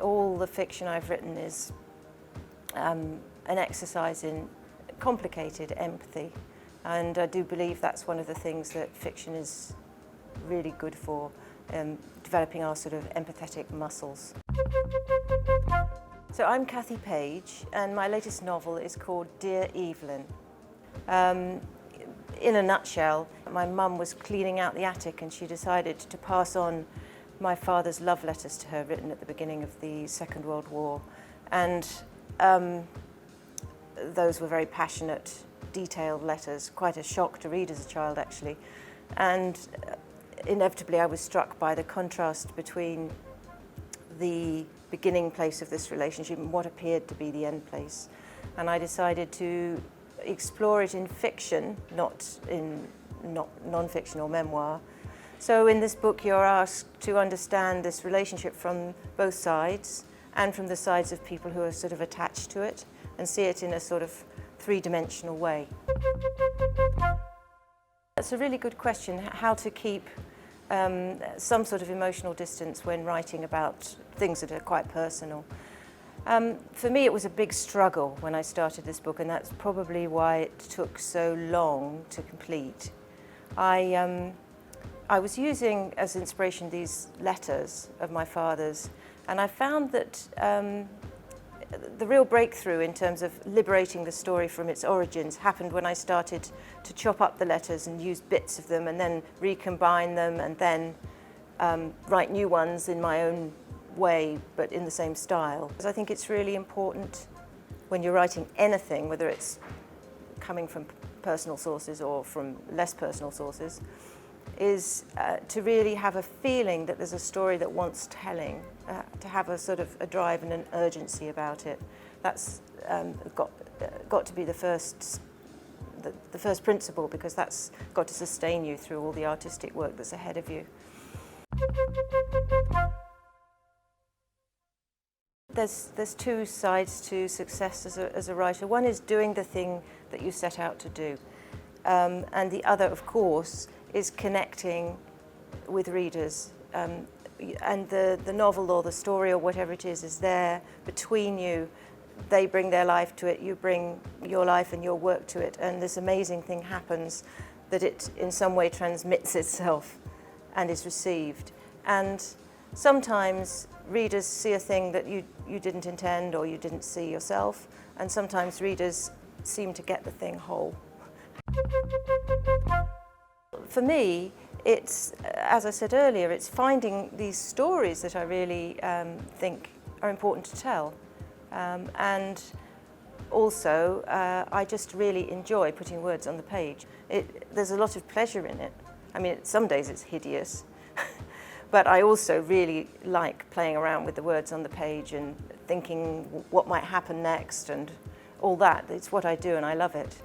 All the fiction I've written is an exercise in complicated empathy, and I do believe that's one of the things that fiction is really good for, developing our sort of empathetic muscles. So I'm Kathy Page, and my latest novel is called Dear Evelyn. In a nutshell, my mum was cleaning out the attic and she decided to pass on my father's love letters to her, written at the beginning of the Second World War. And those were very passionate, detailed letters, quite a shock to read as a child, actually. And inevitably I was struck by the contrast between the beginning place of this relationship and what appeared to be the end place. And I decided to explore it in fiction, not non-fiction or memoir. So in this book you're asked to understand this relationship from both sides and from the sides of people who are sort of attached to it, and see it in a sort of three-dimensional way. That's a really good question, how to keep some sort of emotional distance when writing about things that are quite personal. For me, it was a big struggle when I started this book, and that's probably why it took so long to complete. I was using as inspiration these letters of my father's, and I found that the real breakthrough in terms of liberating the story from its origins happened when I started to chop up the letters and use bits of them and then recombine them and then write new ones in my own way, but in the same style. Because I think it's really important when you're writing anything, whether it's coming from personal sources or from less personal sources, is to really have a feeling that there's a story that wants telling, to have a sort of a drive and an urgency about it. That's got to be the first principle, because that's got to sustain you through all the artistic work that's ahead of you. There's two sides to success as a writer. One is doing the thing that you set out to do, and the other, of course, is connecting with readers. And the novel or the story or whatever it is there between you. They bring their life to it, you bring your life and your work to it, and this amazing thing happens that it in some way transmits itself and is received. And sometimes readers see a thing that you didn't intend or you didn't see yourself, and sometimes readers seem to get the thing whole. For me, it's, as I said earlier, it's finding these stories that I really think are important to tell. And also, I just really enjoy putting words on the page. There's a lot of pleasure in it. I mean, some days it's hideous, but I also really like playing around with the words on the page and thinking what might happen next and all that. It's what I do and I love it.